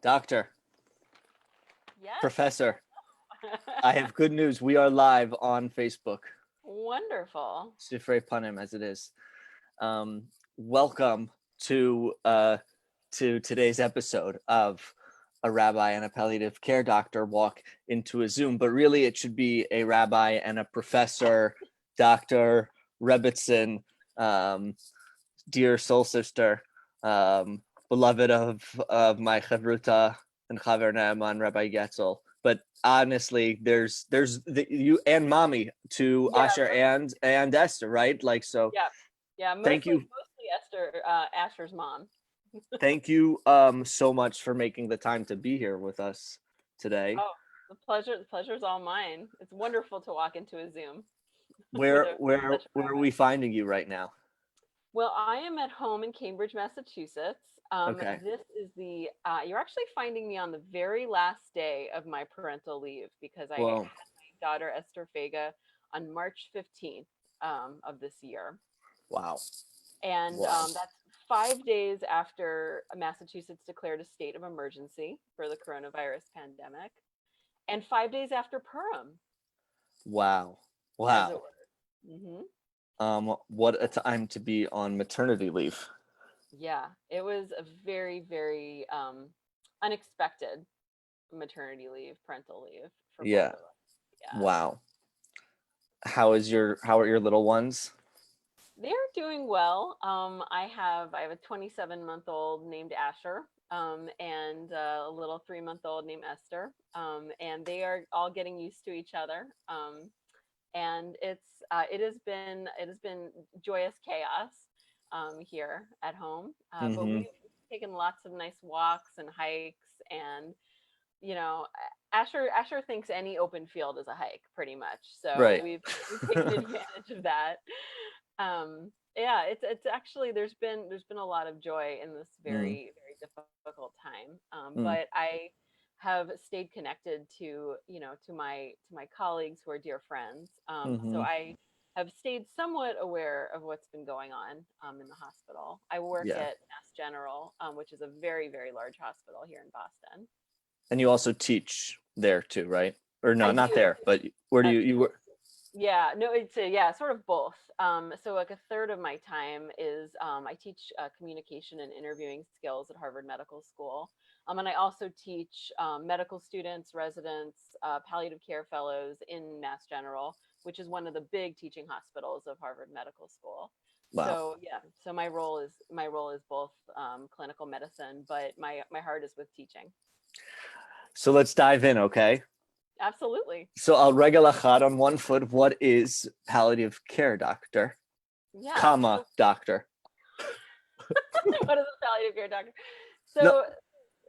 Doctor, Yes. Professor, I have good news. We are live on Facebook. Wonderful. Sifrei Panim, as it is. Welcome to today's episode of a rabbi and a palliative care doctor walk into a Zoom, but really it should be a rabbi and a professor, Dr. Rebbitzin, dear soul sister, beloved of my chavruta and chaver naaman, Rabbi Getzel. But honestly, there's you and mommy to Yeah, Asher and Esther, right? Like, so yeah, yeah. thank you. Mostly Esther, Asher's mom. Thank you so much for making the time to be here with us today. Oh, the pleasure's all mine. It's wonderful to walk into a Zoom with Where a where such a where are rabbi. we finding you right now? Well, I am at home in Cambridge, Massachusetts. Okay. This is the you're actually finding me on the very last day of my parental leave because I had Well, my daughter Esther Fega on March 15th of this year. wow. And Wow. that's 5 days after Massachusetts declared a state of emergency for the coronavirus pandemic, and 5 days after Purim, Wow. as it Wow. were. What a time to be on maternity leave. Yeah, it was a very, very unexpected maternity leave, parental leave for both Yeah. of us. Yeah. Wow. How are your little ones? They're doing well. I have a 27-month-old named Asher, and a little 3-month-old named Esther, and they are all getting used to each other. And it has been joyous chaos here at home, but Mm-hmm. we've taken lots of nice walks and hikes, and you know, Asher thinks any open field is a hike, pretty much. So Right. we've taken advantage of that. Yeah, it's actually there's been a lot of joy in this Mm, very very difficult time. mm, But I have stayed connected to my colleagues who are dear friends. So mm-hmm. I have stayed somewhat aware of what's been going on in the hospital. I work Yeah. at Mass General, which is a very very large hospital here in Boston. And you also teach there too, right? Or no, I not do. there, but where do Uh, you work? Yeah, no, it's yeah, sort of both. So like a third of my time is I teach communication and interviewing skills at Harvard Medical School, and I also teach medical students, residents, palliative care fellows in Mass General, which is one of the big teaching hospitals of Harvard Medical School. Wow. So yeah, so my role is both clinical medicine, but my heart is with teaching. So let's dive in, okay? Absolutely, So I'll regel achad on one foot. What is palliative care doctor, yeah. comma, So doctor? what is a palliative care doctor? No, So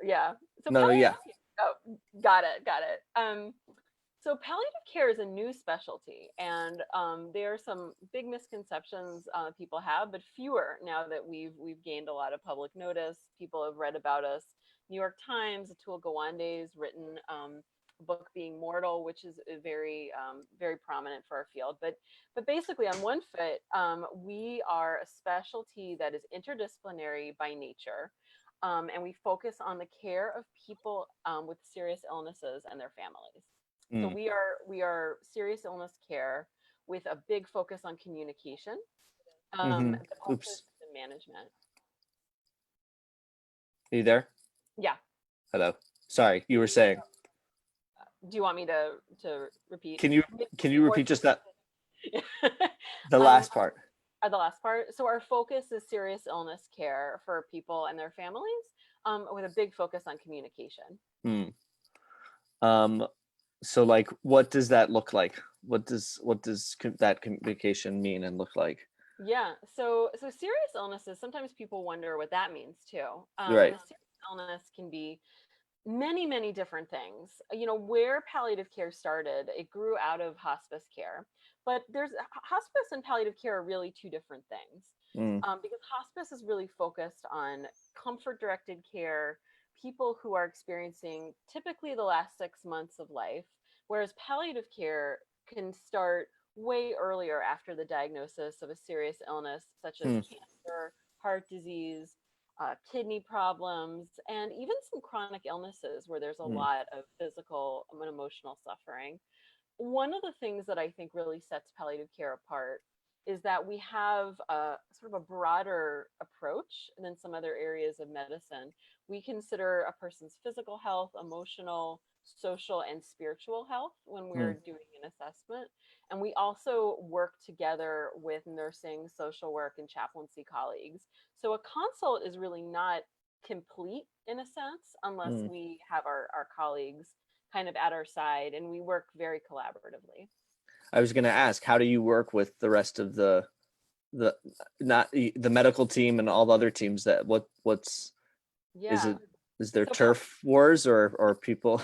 yeah. So no, yeah. palliative care. Oh, got it. So palliative care is a new specialty, and there are some big misconceptions people have, but fewer now that we've gained a lot of public notice. People have read about us. New York Times, Atul Gawande's written a book, Being Mortal, which is a very prominent for our field. But basically, on one foot, we are a specialty that is interdisciplinary by nature. And we focus on the care of people with serious illnesses and their families. So Mm, we are serious illness care with a big focus on communication, mm-hmm. but also Oops. symptom management. Are you there? Yeah. Hello. Sorry, you were Maybe, saying. do you want me to repeat? Can you can Maybe you more repeat just that specific. the um, last part? the last part. So our focus is serious illness care for people and their families, with a big focus on communication. Mm. Um. So like, what does that look like? What does that communication mean and look like? Yeah. So serious illnesses. Sometimes people wonder what that means too. And Right. a serious illness can be many many different things. Where palliative care started, it grew out of hospice care, but there's hospice and palliative care are really two different things, Mm, because hospice is really focused on comfort directed care, people who are experiencing typically the last 6 months of life, whereas palliative care can start way earlier after the diagnosis of a serious illness such as mm, cancer, heart disease, kidney problems, and even some chronic illnesses where there's a Mm, lot of physical and emotional suffering. One of the things that I think really sets palliative care apart is that we have a sort of a broader approach than some other areas of medicine. We consider a person's physical health, emotional, social, and spiritual health when mm, we're doing an assessment. And we also work together with nursing, social work, and chaplaincy colleagues. So a consult is really not complete in a sense unless mm. we have our colleagues kind of at our side, and we work very collaboratively. I was going to ask, how do you work with the rest of the not the medical team and all the other teams? That what's is Yeah. it? Is there So turf wars or people?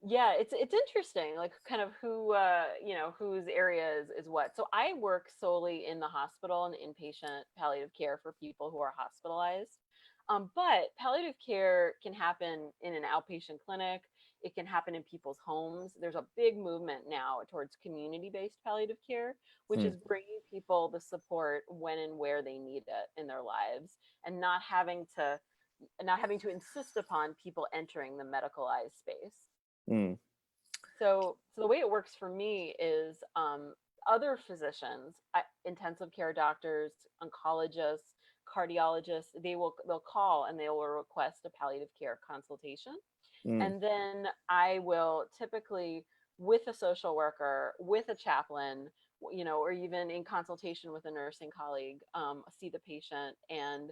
yeah, it's interesting, like kind of who whose area is what. So I work solely in the hospital and inpatient palliative care for people who are hospitalized. But palliative care can happen in an outpatient clinic. It can happen in people's homes. There's a big movement now towards community-based palliative care, which Hmm, is bringing people the support when and where they need it in their lives, and not having to insist upon people entering the medicalized space. hmm, So the way it works for me is other physicians, intensive care doctors, oncologists, cardiologists, they'll call and they will request a palliative care consultation, hmm, and then I will typically, with a social worker, with a chaplain, or even in consultation with a nursing colleague, see the patient, and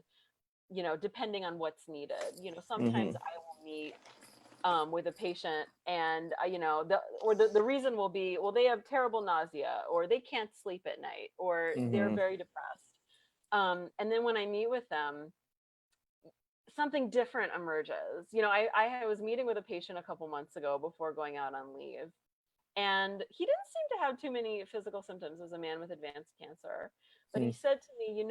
depending on what's needed. hmm, Sometimes I will meet with a patient, and the reason will be, well, they have terrible nausea, or they can't sleep at night, or they're hmm, very depressed. And then when I meet with them, something different emerges. I was meeting with a patient a couple months ago before going out on leave, and he didn't seem to have too many physical symptoms as a man with advanced cancer. But hmm, he said to me,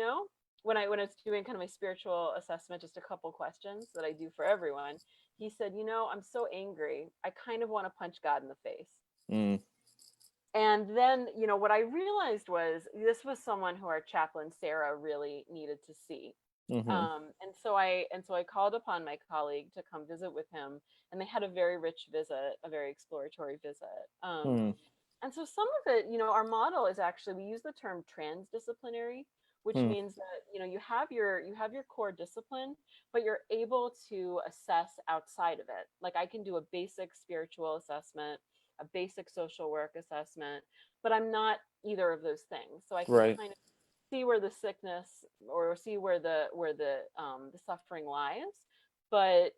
when I was doing kind of my spiritual assessment, just a couple questions that I do for everyone, he said, I'm so angry. I kind of want to punch God in the face. hmm, And then, what I realized was this was someone who our chaplain Sarah really needed to see. hmm, And so I called upon my colleague to come visit with him, and they had a very rich visit, a very exploratory visit. hmm, And so some of it, our model is actually, we use the term transdisciplinary, which hmm, means that you have your core discipline, but you're able to assess outside of it. Like I can do a basic spiritual assessment, a basic social work assessment, but I'm not either of those things. So I can right. kind of see where the sickness, or see where the suffering lies, but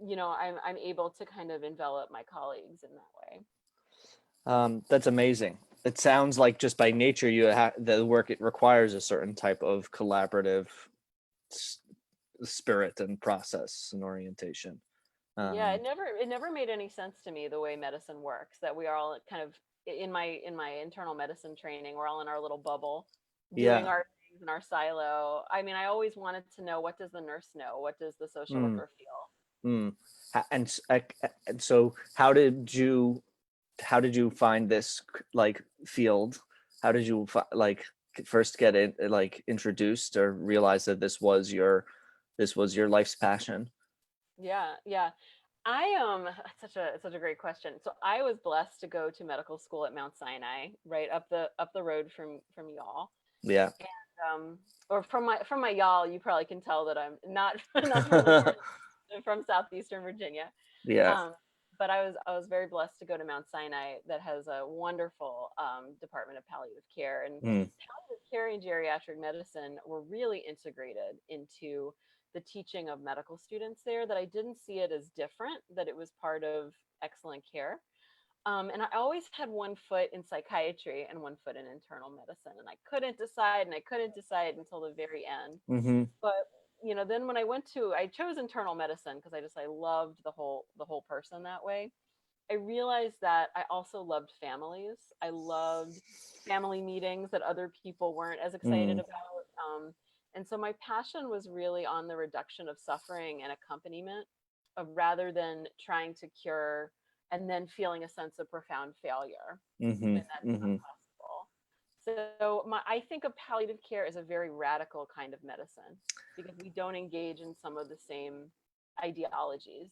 I'm able to kind of envelop my colleagues in that way. That's amazing. It sounds like just by nature the work it requires a certain type of collaborative s- spirit and process and orientation. Yeah, Um, it never made any sense to me the way medicine works, that we are all kind of in my internal medicine training, we're all in our little bubble doing yeah. our things in our silo. I mean, I always wanted to know, what does the nurse know? What does the social Mm, worker feel? mm. And so how did you find this like field? How did you like first get it like introduced or realize that this was your life's passion? Yeah, yeah. It's such a great question. So I was blessed to go to medical school at Mount Sinai, right up the road from y'all. Yeah. um, or from my y'all, you probably can tell that I'm not from the north. I'm from southeastern Virginia. Yeah. Um, but I was very blessed to go to Mount Sinai, that has a wonderful department of palliative care, and Mm, palliative care and geriatric medicine were really integrated into the teaching of medical students there. That I didn't see it as different, that it was part of excellent care. And I always had one foot in psychiatry and one foot in internal medicine, and I couldn't decide until the very end. mm-hmm, But then when I chose internal medicine because I loved the whole person that way. I realized that I also loved families. I loved family meetings that other people weren't as excited mm, about. And so my passion was really on the reduction of suffering and accompaniment, of rather than trying to cure and then feeling a sense of profound failure mm-hmm, when that's not mm-hmm. possible. I think of palliative care as a very radical kind of medicine because we don't engage in some of the same ideologies.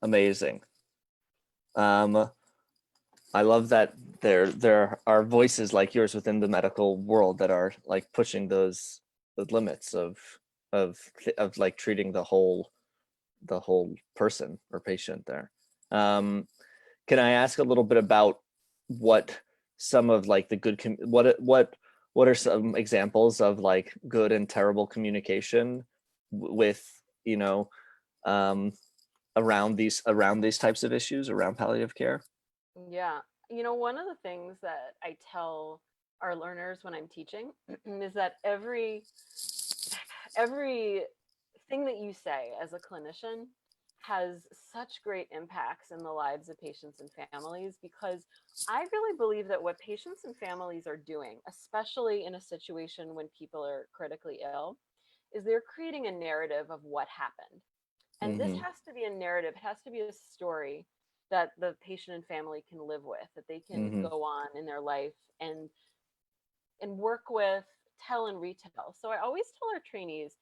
Amazing. Um, I love that there are voices like yours within the medical world that are like pushing the limits of like treating the whole person or patient there. Um, can I ask a little bit about what some of like the good what are some examples of like good and terrible communication with, you know, um, around these types of issues around palliative care? Yeah. One of the things that I tell our learners when I'm teaching is that every thing that you say as a clinician has such great impacts in the lives of patients and families because I really believe that what patients and families are doing, especially in a situation when people are critically ill, is they're creating a narrative of what happened. And this Mm-hmm. has to be a narrative, it has to be a story that the patient and family can live with, that they can Mm-hmm. go on in their life and work with, tell and retell. So I always tell our trainees,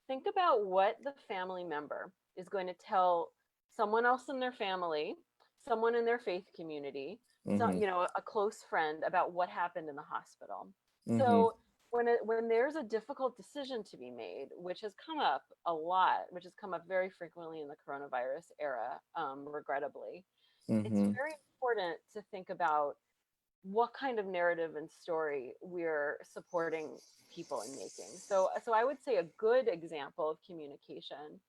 think about what the family member is going to tell someone else in their family, someone in their faith community, so Mm-hmm. a close friend about what happened in the hospital. Mm-hmm. So when there's a difficult decision to be made, which has come up a lot, which has come up very frequently in the coronavirus era, regrettably, it's Mm-hmm. very important to think about what kind of narrative and story we're supporting people in making. So I would say a good example of communication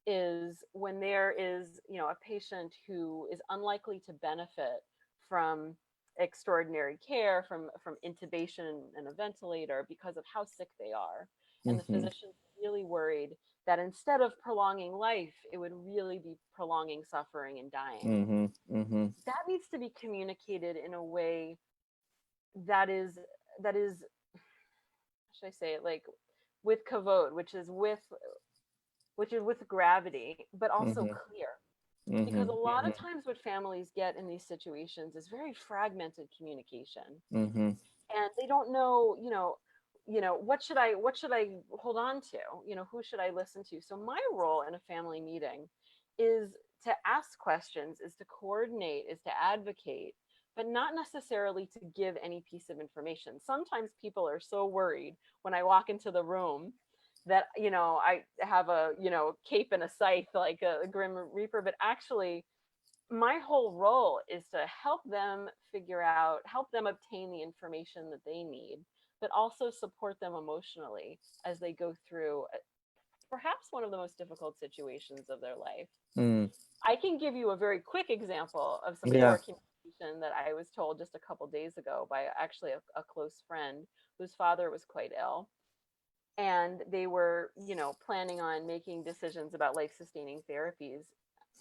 is when there is, a patient who is unlikely to benefit from extraordinary care, from intubation and a ventilator because of how sick they are. And the Mm-hmm. physician's really worried that instead of prolonging life, it would really be prolonging suffering and dying. Mm-hmm. Mm-hmm. That needs to be communicated in a way that is how should I say it, like with kavod, which is with gravity, but also Mm-hmm. clear. Because a Mm-hmm. lot of times what families get in these situations is very fragmented communication, Mm-hmm. and they don't know, what should I hold on to, who should I listen to. So my role in a family meeting is to ask questions, is to coordinate, is to advocate, but not necessarily to give any piece of information. Sometimes people are so worried when I walk into the room that I have a cape and a scythe like a grim reaper, but actually my whole role is to help them obtain the information that they need, but also support them emotionally as they go through perhaps one of the most difficult situations of their life. Mm. I can give you a very quick example of some Yeah. poor communication that I was told just a couple days ago by actually a close friend whose father was quite ill. And they were, planning on making decisions about life sustaining therapies.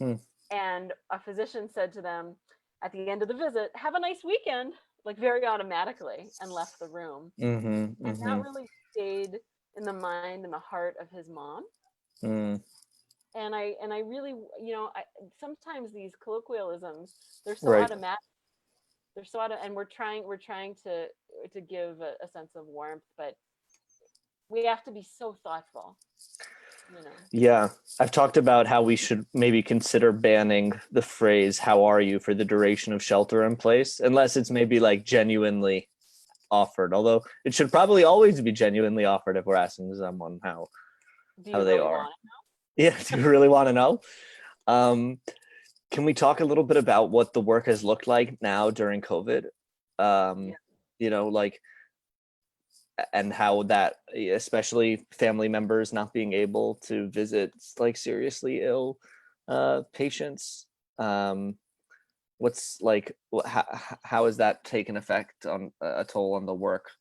Mm. And a physician said to them at the end of the visit, "Have a nice weekend," like very automatically, and left the room. Mm-hmm. And Mm-hmm. that really stayed in the mind and the heart of his mom. Mm. And I really, sometimes these colloquialisms, they're so Right. automatic. And we're trying to give a sense of warmth, but we have to be so thoughtful, you know. Yeah. I've talked about how we should maybe consider banning the phrase "How are you" for the duration of shelter in place, unless it's maybe like genuinely offered. Although it should probably always be genuinely offered if we're asking someone Do how you they really are. want Yeah. Do you really want to know? Um, can we talk a little bit about what the work has looked like now during COVID? it? Um, Yeah. like, and how that, especially family members not being able to visit like seriously ill patients. Um, what's like, how has that taken effect on a toll on the work?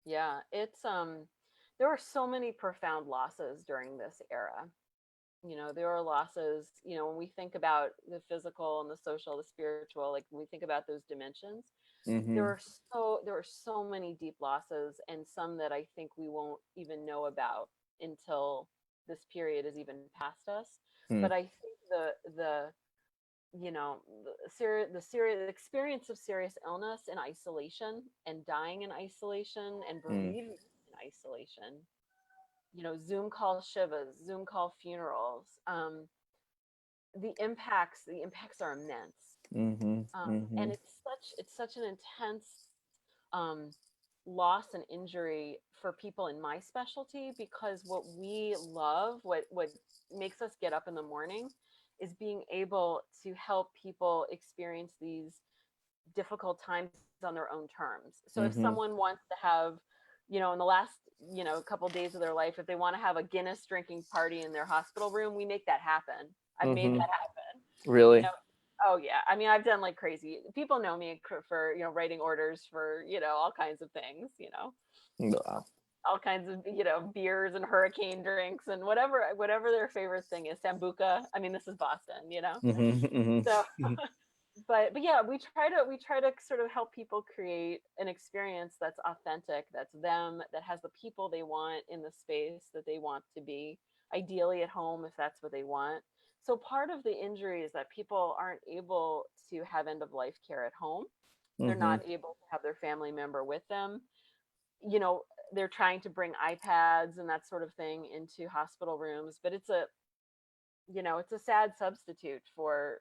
Yeah, there were so many profound losses during this era. There are losses, when we think about the physical and the social, the spiritual, like when we think about those dimensions, there Mm-hmm. are so many deep losses, and some that I think we won't even know about until this period is even past us. Mm. But I think the the experience of serious illness in isolation, and dying in isolation, and Mm, bereavement in isolation. Zoom call shivas, Zoom call funerals. The impacts are immense. mm-hmm, And mm-hmm, it's such an intense um, loss and injury for people in my specialty, because what we love, what makes us get up in the morning, is being able to help people experience these difficult times on their own terms. So if mm-hmm, someone wants to have, in the last, couple of days of their life, if they want to have a Guinness drinking party in their hospital room, we make that happen. I've made mm-hmm. that happen. you Really? know oh yeah, I mean, I've done like crazy. People know me for writing orders for all kinds of things, Wow. all kinds of beers and hurricane drinks and whatever their favorite thing is. Sambuca, I mean, this is Boston. Mm-hmm, So mm-hmm. but yeah, we try to sort of help people create an experience that's authentic, that's them, that has the people they want in the space that they want to be, ideally at home if that's what they want. So part of the injury is that people aren't able to have end of life care at home. They're Mm-hmm. not able to have their family member with them. you know they're trying to bring iPads and that sort of thing into hospital rooms, but it's a sad substitute for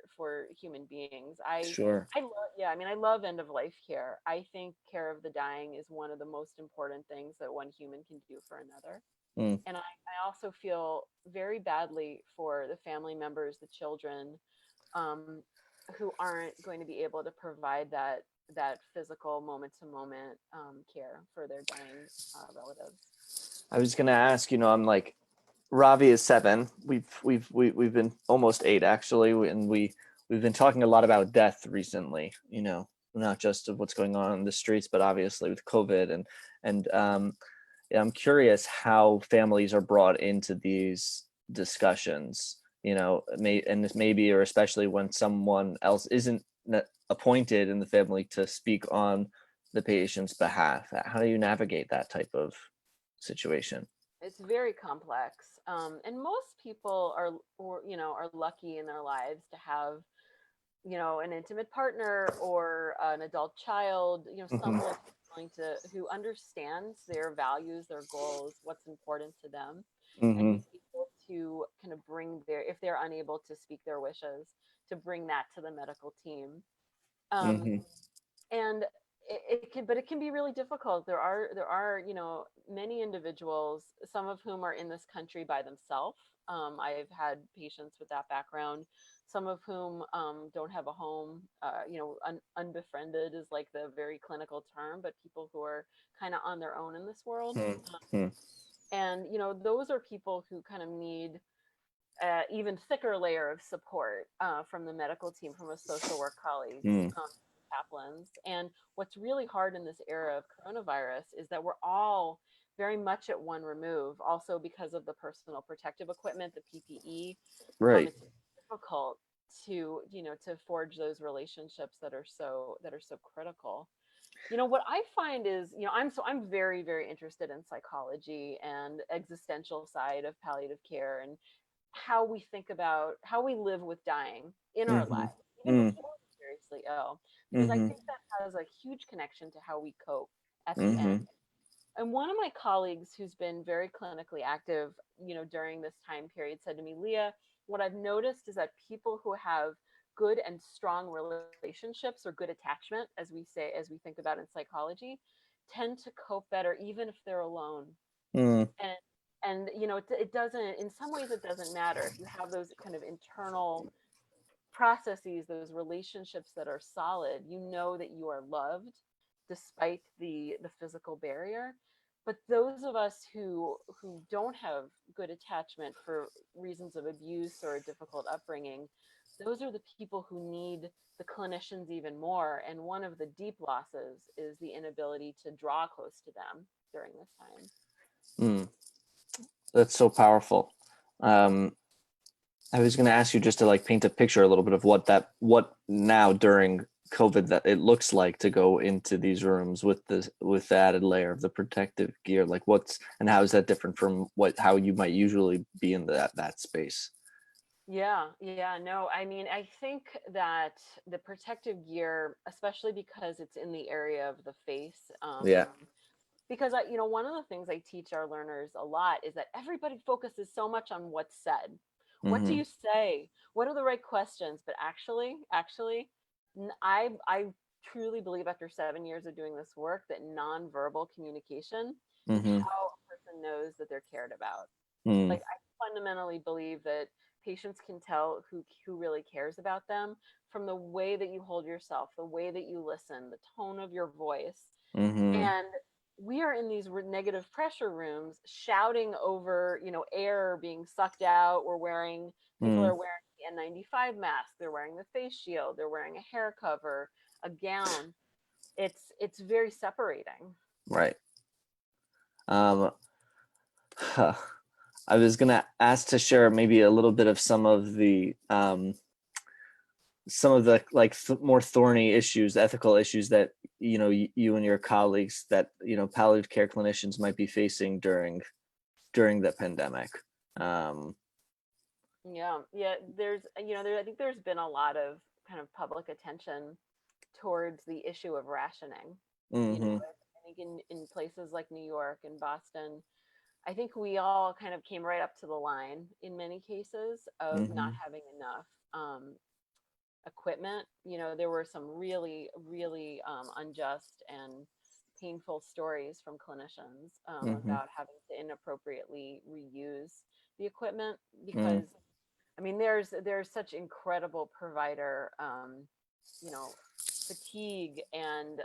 human beings. Sure. I love, yeah, I mean, I love end of life care. I think care of the dying is one of the most important things that one human can do for another. Mm. And I also feel very badly for the family members, the children, um, who aren't going to be able to provide that physical moment to moment care for their dying relatives. I was gonna ask, I'm like, Ravi is 7. We've been almost 8 actually, and we've been talking a lot about death recently. Not just of what's going on in the streets, but obviously with COVID and yeah, I'm curious how families are brought into these discussions. And this maybe or especially when someone else isn't appointed in the family to speak on the patient's behalf. How do you navigate that type of situation? It's very complex, and most people are lucky in their lives to have an intimate partner or an adult child, Hmm. someone who understands their values, their goals, what's important to them, and Hmm. who's able to kind of bring if they're unable to speak their wishes, to bring that to the medical team. Um, Hmm. and it can be really difficult. There are many individuals, some of whom are in this country by themselves. I've had patients with that background, some of whom don't have a home. Unbefriended is like the very clinical term, but people who are kind of on their own in this world. Hmm. And those are people who kind of need even thicker layer of support from the medical team, from a social work colleagues, Hmm. chaplains. And what's really hard in this era of coronavirus is that we're all very much at one remove, also because of the personal protective equipment, the PPE. Right. It's difficult to forge those relationships that are so critical. What I find is, I'm very, very interested in psychology and existential side of palliative care, and how we live with dying in our Hmm. lives, even Hmm. before we're seriously ill, because I Hmm. think that has a huge connection to how we cope at the end. Hmm. And one of my colleagues who's been very clinically active, during this time period said to me, Leah, what I've noticed is that people who have good and strong relationships or good attachment, as we think about in psychology, tend to cope better even if they're alone. Hmm. And it doesn't, in some ways it doesn't matter if you have those kind of internal processes, those relationships that are solid. You know that you are loved despite the physical barrier. But those of us who don't have good attachment for reasons of abuse or a difficult upbringing, those are the people who need the clinicians even more. And one of the deep losses is the inability to draw close to them during this time. Hmm. That's so powerful. Um, I was going to ask you just to like paint a picture a little bit of what now during COVID that it looks like to go into these rooms with the added layer of the protective gear. Like and how is that different from how you might usually be in that space? Yeah, no, I mean, I think that the protective gear, especially because it's in the area of the face, Yeah. because one of the things I teach our learners a lot is that everybody focuses so much on what's said. What do Mm-hmm. you say? What are the right questions? But actually, I truly believe after 7 years of doing this work that nonverbal communication is Mm-hmm. how a person knows that they're cared about. Mm. Like, I fundamentally believe that patients can tell who really cares about them from the way that you hold yourself, the way that you listen, the tone of your voice. Mm-hmm. And we are in these negative pressure rooms shouting over, air being sucked out. People Mm. are wearing the N95 mask, they're wearing the face shield, they're wearing a hair cover, a gown. It's very separating. Right. Um, I was gonna ask to share maybe a little bit of some of the like more thorny issues, ethical issues that you and your colleagues that palliative care clinicians might be facing during the pandemic. Um, Yeah. I think there's been a lot of kind of public attention towards the issue of rationing. mm-hmm. I think in places like New York and Boston, I think we all kind of came right up to the line in many cases of not Mm-hmm. having enough equipment. There were some really, really unjust and painful stories from clinicians Mm-hmm. about having to inappropriately reuse the equipment Mm. because, I mean, there's such incredible provider, you know, fatigue and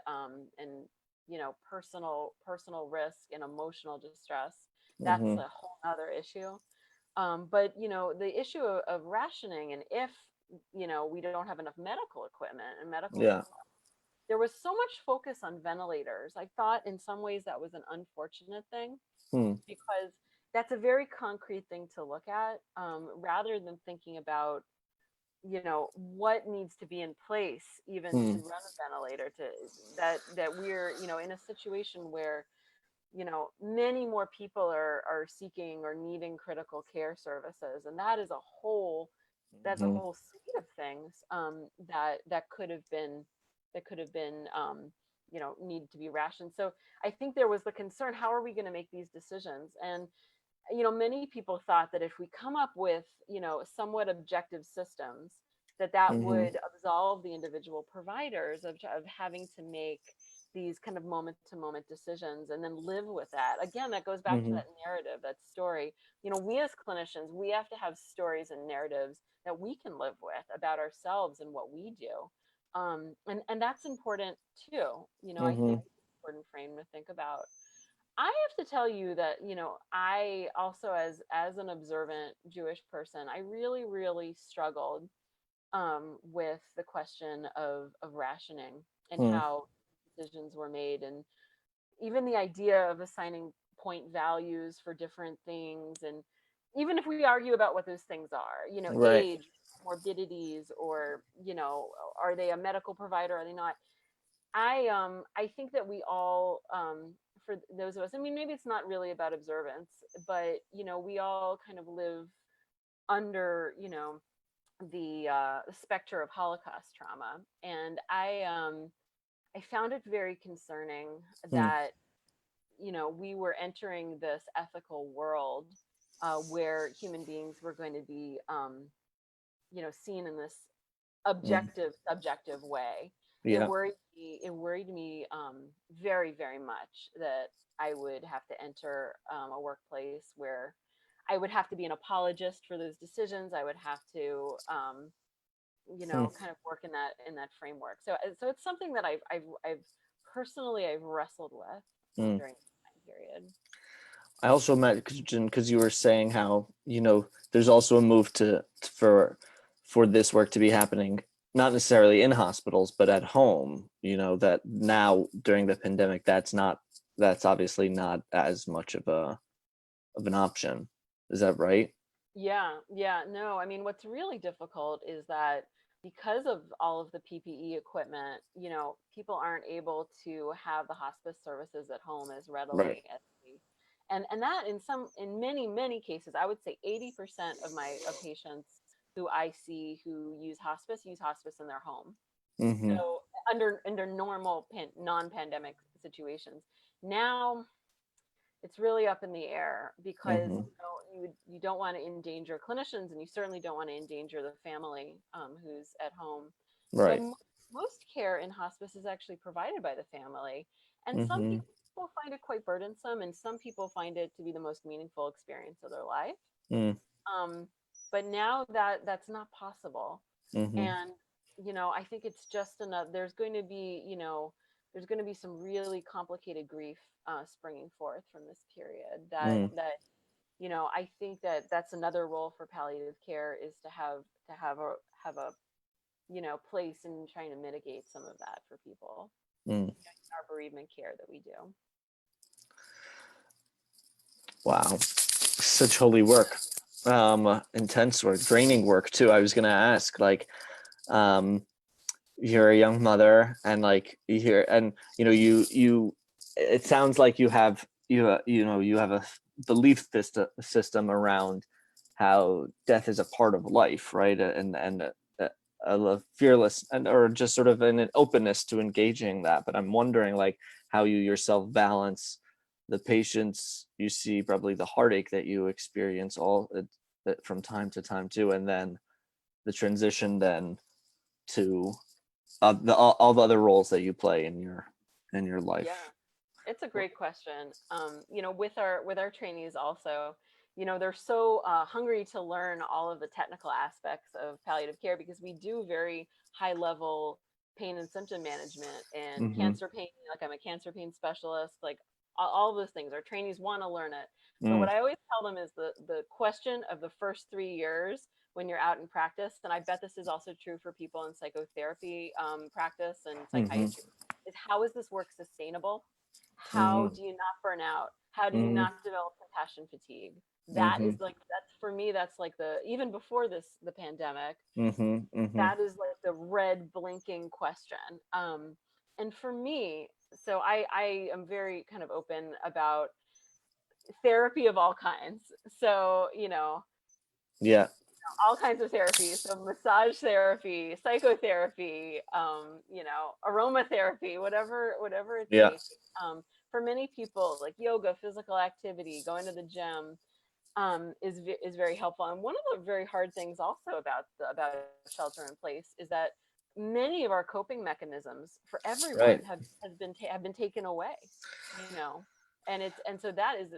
personal risk and emotional distress. That's Mm-hmm. a whole other issue. But the issue of rationing, and if we don't have enough medical equipment and medical Yeah. supplies, there was so much focus on ventilators. I thought in some ways that was an unfortunate thing Mm. because that's a very concrete thing to look at, rather than thinking about what needs to be in place even to Mm. run a ventilator, to that we're in a situation where many more people are seeking or needing critical care services, and Mm-hmm. that's a whole suite of things that could have been needed to be rationed. So I think there was the concern: how are we going to make these decisions? And many people thought that if we come up with somewhat objective systems, that Mm-hmm. would absolve the individual providers of having to make these kind of moment to moment decisions and then live with that. Again, that goes back to Mm-hmm. that narrative, that story. We as clinicians, we have to have stories and narratives that we can live with about ourselves and what we do. And that's important too. I Mm-hmm. think it's an important frame to think about. I have to tell you that, I also, as an observant Jewish person, I really, really struggled with the question of rationing and Mm. how decisions were made, and even the idea of assigning point values for different things. And even if we argue about what those things are, Right. age, morbidities, or are they a medical provider, are they not? I think that we all, for those of us, I mean, maybe it's not really about observance, but we all kind of live under the specter of Holocaust trauma. And I found it very concerning Mm. that we were entering this ethical world where human beings were going to be seen in this Mm. objective subjective way. it Yeah. worried it worried me very, very much that I would have to enter a workplace where I would have to be an apologist for those decisions. I would have to Mm. kind of work in that framework. So it's something that I've personally I've wrestled with Mm. during this time period. I also imagine because you were saying how there's also a move for this work to be happening not necessarily in hospitals but at home. That now during the pandemic that's obviously not as much of an option. Is that right? Yeah, no, I mean, what's really difficult is that because of all of the PPE equipment, people aren't able to have the hospice services at home as Right. readily as we, and that in many, many cases, I would say 80% of my patients who I see who use hospice in their home. Mm-hmm. So under normal non-pandemic situations. Now it's really up in the air because Mm-hmm. you don't want to endanger clinicians, and you certainly don't want to endanger the family who's at home. So Right. most care in hospice is actually provided by the family, and some Mm-hmm. people find it quite burdensome, and some people find it to be the most meaningful experience of their life. Mm. Um, but now that's not possible, Mm-hmm. and I think it's just enough. There's going to be some really complicated grief springing forth from this period. Mm. I think that's another role for palliative care is to have a place in trying to mitigate some of that for people Mm. in our bereavement care that we do. Wow. Such holy work. Intense work, draining work too. I was gonna ask, like, um, you're a young mother, and like you hear, and you. It sounds like you have you have a belief system around how death is a part of life, right? And a fearless and or just sort of an openness to engaging that. But I'm wondering, like, how you yourself balance the patients you see, probably the heartache that you experience all from time to time too, and then the transition then to all the other roles that you play in your Yeah, life. it's a great question. With our trainees also, they're so hungry to learn all of the technical aspects of palliative care because we do very high level pain and symptom management and Mm-hmm. cancer pain. Like I'm a cancer pain specialist. Like all of those things, our trainees want to learn it. But Mm. what I always tell them is the question of the first 3 years when you're out in practice, and I bet this is also true for people in psychotherapy practice and Mm-hmm. psychiatry, is how is this work sustainable? How Mm-hmm. do you not burn out? How do you Mm-hmm. not develop compassion fatigue? That Mm-hmm. is like that's for me. That's like the even before the pandemic. Mm-hmm. Mm-hmm. That is like the red blinking question. And for me, so I am very kind of open about therapy of all kinds. So Yeah. all kinds of therapies. So massage therapy, psychotherapy, aromatherapy, whatever it Yeah. takes. For many people, like yoga, physical activity, going to the gym, is very helpful. And one of the very hard things also about shelter in place is that many of our coping mechanisms for everyone Right. have been taken away. You know, and so that is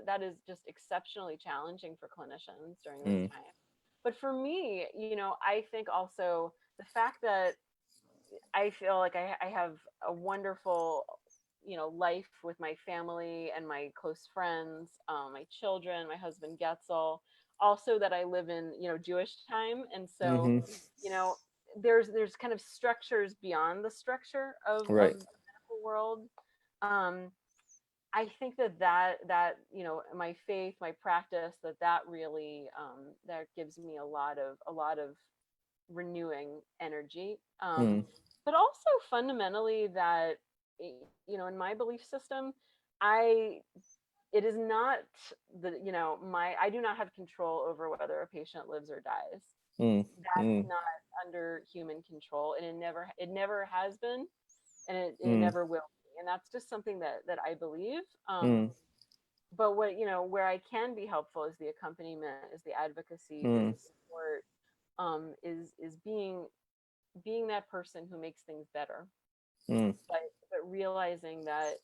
just exceptionally challenging for clinicians during this Mm. time. But for me, I think also the fact that I feel like I have a wonderful, life with my family and my close friends, my children, my husband Getzel. Also that I live in, Jewish time, and so, Mm-hmm. you know, there's kind of structures beyond the structure of Right. the medical world. Um, I think that my faith, my practice, that really that gives me a lot of renewing energy. Mm. But also fundamentally that in my belief system, I it is not my I do not have control over whether a patient lives or dies. Mm. That's Mm. not under human control, and it never has been, and it Mm. never will be. And that's just something that I believe. Mm. But where I can be helpful is the accompaniment, is the advocacy, is Mm. the support, is being that person who makes things better, Mm. but realizing that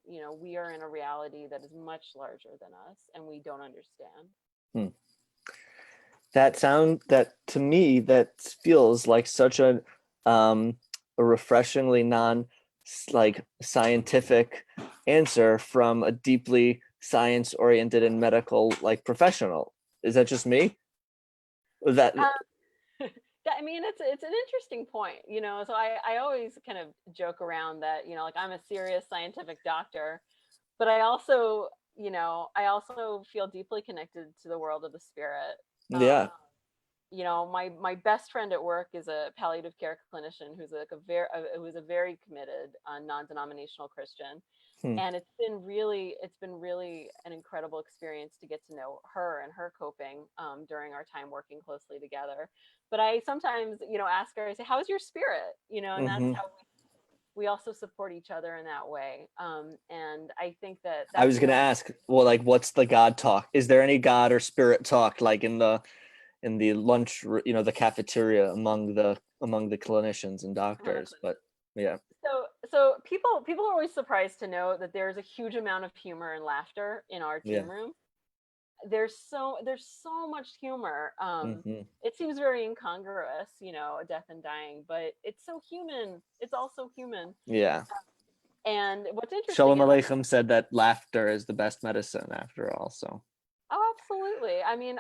we are in a reality that is much larger than us and we don't understand. Mm. That to me that feels like such a refreshingly like scientific answer from a deeply science oriented and medical like professional. Is that just me? Or that I mean, it's an interesting point. So I always kind of joke around that like I'm a serious scientific doctor, but I also feel deeply connected to the world of the spirit. yeah. My best friend at work is a palliative care clinician who's like who is a very committed non-denominational Christian. Hmm. And it's been really an incredible experience to get to know her and her coping during our time working closely together. But I sometimes, ask her, I say, how's your spirit? And that's Hmm. how we also support each other in that way. And I think that I that's was the gonna most. ask, well, like, what's the God talk? Is there any God or spirit talk, like in the lunch, the cafeteria among the clinicians and doctors? But yeah, So people are always surprised to know that there's a huge amount of humor and laughter in our yeah. team room. There's so much humor. Hmm. It seems very incongruous, death and dying, but it's so human. It's also human. Yeah. And what's interesting Shalom is, Aleichem said that laughter is the best medicine after all. So oh, absolutely. I mean,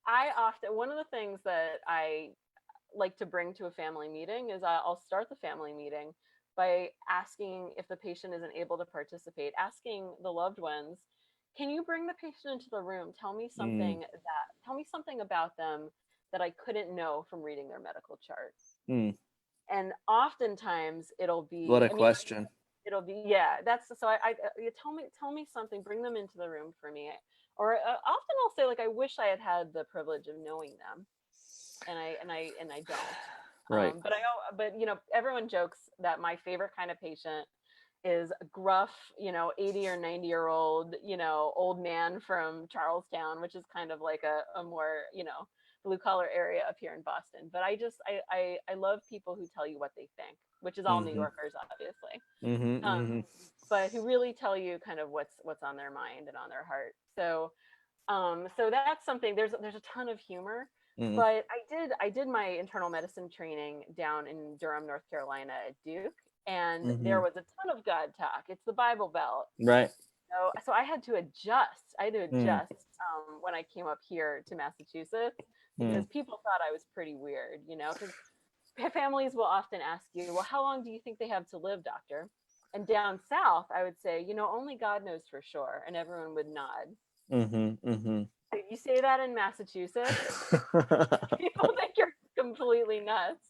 I often, one of the things that I like to bring to a family meeting is I'll start the family meeting by asking, if the patient isn't able to participate, asking the loved ones, can you bring the patient into the room? mm, Tell me something about them that I couldn't know from reading their medical chart. mm, And oftentimes it'll what be, a I mean, question. it'll be, yeah, that's so you tell me something, bring them into the room for me. Or often I'll say, like, I wish I had had the privilege of knowing them, and I don't. Right. But everyone jokes that my favorite kind of patient is a gruff, 80 or 90-year-old, old man from Charlestown, which is kind of like a more, blue collar area up here in Boston. But I love people who tell you what they think, which is all New Mm-hmm. Yorkers, obviously. Mm-hmm. Um, Mm-hmm. but who really tell you kind of what's on their mind and on their heart. So that's something. There's a ton of humor, Mm-hmm. but I did my internal medicine training down in Durham, North Carolina at Duke, and Mm-hmm. there was a ton of God talk. It's the Bible Belt. Right. So I had to adjust. Mm, When I came up here to Massachusetts, because mm, people thought I was pretty weird, because families will often ask you, well, how long do you think they have to live, doctor? And down south, I would say, only God knows for sure, and everyone would nod. mm-hmm. Mm-hmm. If you say that in Massachusetts, people think you're completely nuts.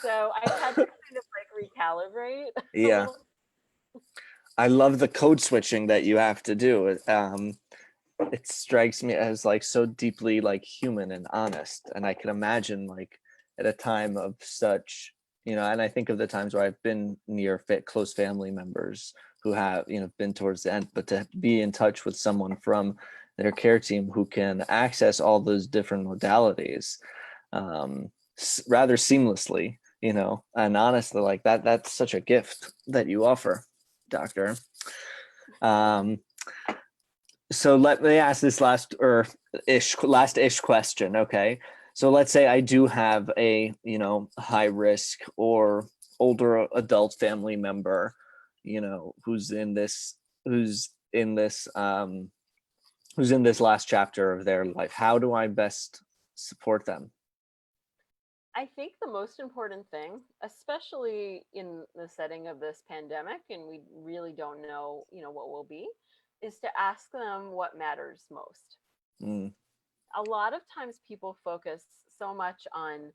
So I've had to kind of like recalibrate a Yeah. little. I love the code switching that you have to do. It strikes me as like so deeply like human and honest. And I can imagine like at a time of such, and I think of the times where I've been near close family members who have, been towards the end, but to be in touch with someone from their care team who can access all those different modalities rather seamlessly, and honestly, like that's such a gift that you offer, doctor. Um, so let me ask this last ish question. Okay. So let's say I do have a, high risk or older adult family member, who's in this, who's in this, who's in this last chapter of their life. How do I best support them? I think the most important thing, especially in the setting of this pandemic, and we really don't know, what will be, is to ask them what matters most. Mm, A lot of times people focus so much on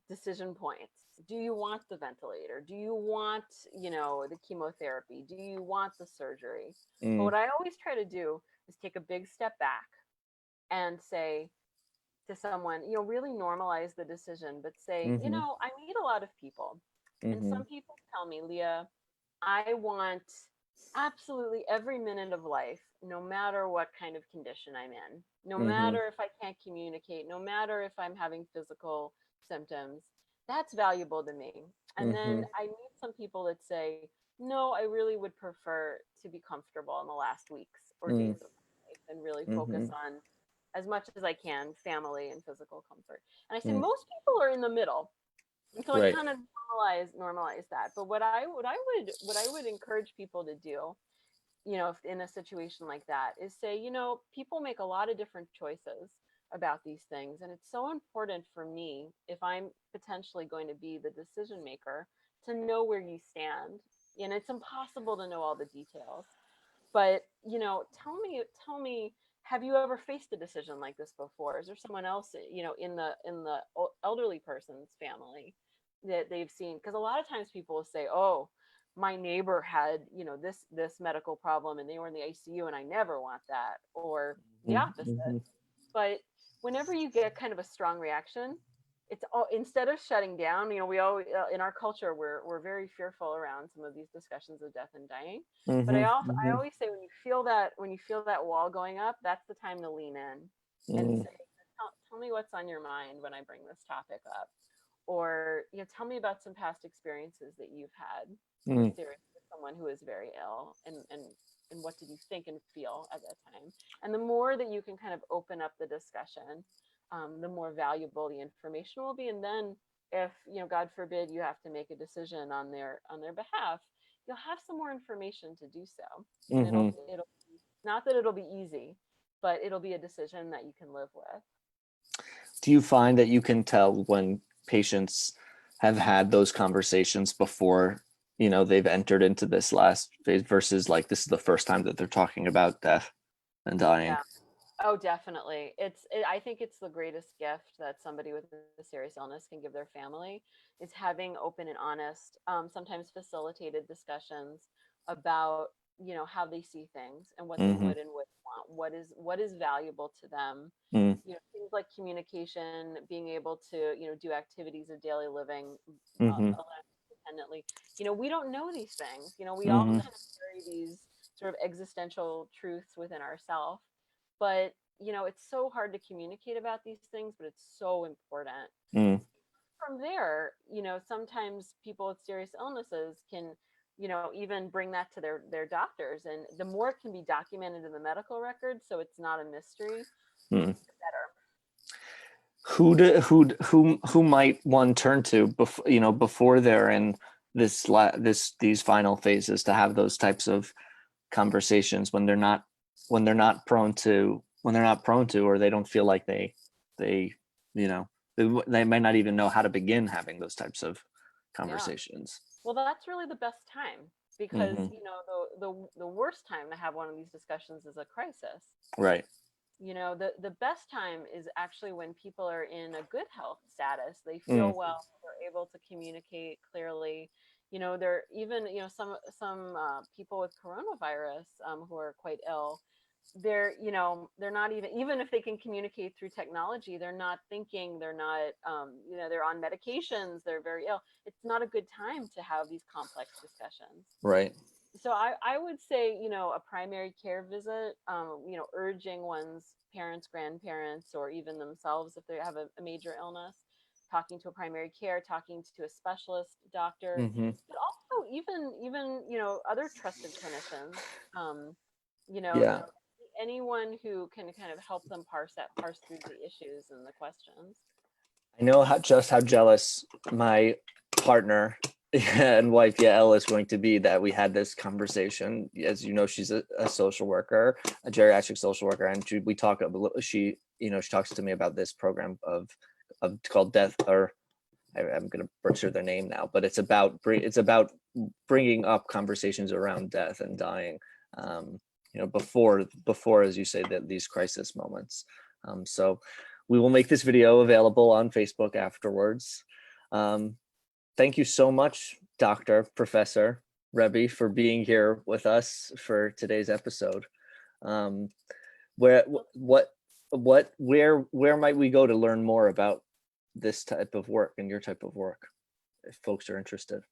decision points. Do you want the ventilator? Do you want, the chemotherapy? Do you want the surgery? But mm, what I always try to do is take a big step back and say to someone, really normalize the decision, but say, mm-hmm, I meet a lot of people, and mm-hmm, some people tell me, Leah, I want absolutely every minute of life, no matter what kind of condition I'm in, no mm-hmm, matter if I can't communicate, no matter if I'm having physical symptoms, that's valuable to me. And mm-hmm, then I meet some people that say, no, I really would prefer to be comfortable in the last weeks or mm, days of my life and really focus mm-hmm. on, as much as I can, family and physical comfort. And I say Mm, most people are in the middle, and so I right. kind of normalize that. But what I would encourage people to do, if in a situation like that, is say, people make a lot of different choices about these things, and it's so important for me, if I'm potentially going to be the decision maker, to know where you stand. And it's impossible to know all the details, but tell me, have you ever faced a decision like this before? Is there someone else, in the elderly person's family that they've seen? Because a lot of times people will say, oh, my neighbor had, this medical problem and they were in the ICU and I never want that, or the opposite. Mm-hmm. But whenever you get kind of a strong reaction, it's all, instead of shutting down, we always, in our culture, we're very fearful around some of these discussions of death and dying. But I Mm-hmm. always say, when you feel that wall going up, that's the time to lean in and Mm-hmm. say, tell me what's on your mind when I bring this topic up, or tell me about some past experiences that you've had with someone who is very ill, and what did you think and feel at that time. And the more that you can kind of open up the discussion, the more valuable the information will be. And then if, God forbid, you have to make a decision on their behalf, you'll have some more information to do so. And Mm-hmm. it'll not that it'll be easy, but it'll be a decision that you can live with. Do you find that you can tell when patients have had those conversations before, they've entered into this last phase versus like this is the first time that they're talking about death and dying? Yeah. Oh, definitely. I think it's the greatest gift that somebody with a serious illness can give their family, is having open and honest, sometimes facilitated discussions about, how they see things and what they Mm-hmm. would and would want, what is valuable to them. Things like communication, being able to, do activities of daily living, Mm-hmm. independently. We don't know these things. We all Mm-hmm. kind of carry these sort of existential truths within ourselves, but it's so hard to communicate about these things, but it's so important. Mm. From there, sometimes people with serious illnesses can, even bring that to their doctors, and the more it can be documented in the medical record, so it's not a mystery, Mm. the better. Who might one turn to before they're in these final phases to have those types of conversations when they're not prone to, or they don't feel like they you know they might not even know how to begin having those types of Yeah. conversations. Well, that's really the best time, because Mm-hmm. the worst time to have one of these discussions is a crisis. Right. The best time is actually when people are in a good health status, they Mm. feel well, they're able to communicate clearly. They're even, some people with coronavirus, who are quite ill, they're not even if they can communicate through technology, they're not thinking, they're not, they're on medications, they're very ill. It's not a good time to have these complex discussions. Right. So I would say, a primary care visit, urging one's parents, grandparents, or even themselves if they have a major illness, talking to a primary care, talking to a specialist doctor, Mm-hmm. but also even other trusted clinicians, um, you know, Yeah. anyone who can kind of help them parse through the issues and the questions. I know how jealous my partner and wife Yael is going to be that we had this conversation. As you know, she's a social worker, a geriatric social worker, and she talks to me about this program of called Death, or I'm going to butcher their name now, but it's about bringing up conversations around death and dying. Before, as you say, that these crisis moments. So we will make this video available on Facebook afterwards. Thank you so much, Dr. Professor Rabbi, for being here with us for today's episode. Where might we go to learn more about this type of work and your type of work, if folks are interested?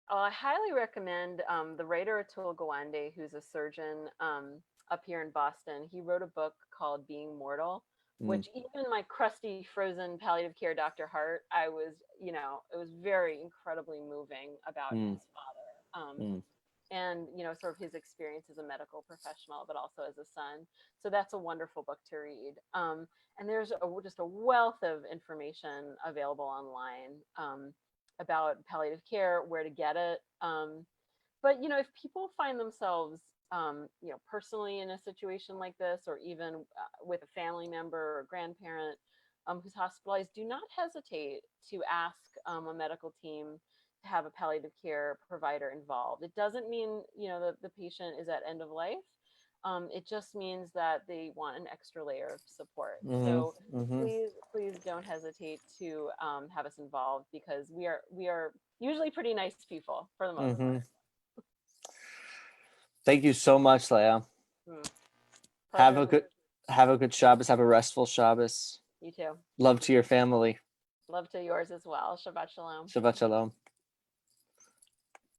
I highly recommend, the writer Atul Gawande, who's a surgeon, up here in Boston. He wrote a book called Being Mortal, Mm. which even my crusty, frozen palliative care Dr. Hart, it was very incredibly moving about Mm. his father. Mm. And sort of his experience as a medical professional, but also as a son. So that's a wonderful book to read. And there's just a wealth of information available online, about palliative care, where to get it. But if people find themselves, personally in a situation like this, or even with a family member or grandparent, who's hospitalized, do not hesitate to ask, a medical team to have a palliative care provider involved. It doesn't mean the patient is at end of life. It just means that they want an extra layer of support. Mm-hmm. So Mm-hmm. please don't hesitate to, have us involved, because we are usually pretty nice people for the most Mm-hmm. part. Thank you so much, Leah. Mm. Have a Pleasure. good have a good Shabbos. Have a restful Shabbos. You too. Love to your family. Love to yours as well. Shabbat shalom. Shabbat shalom.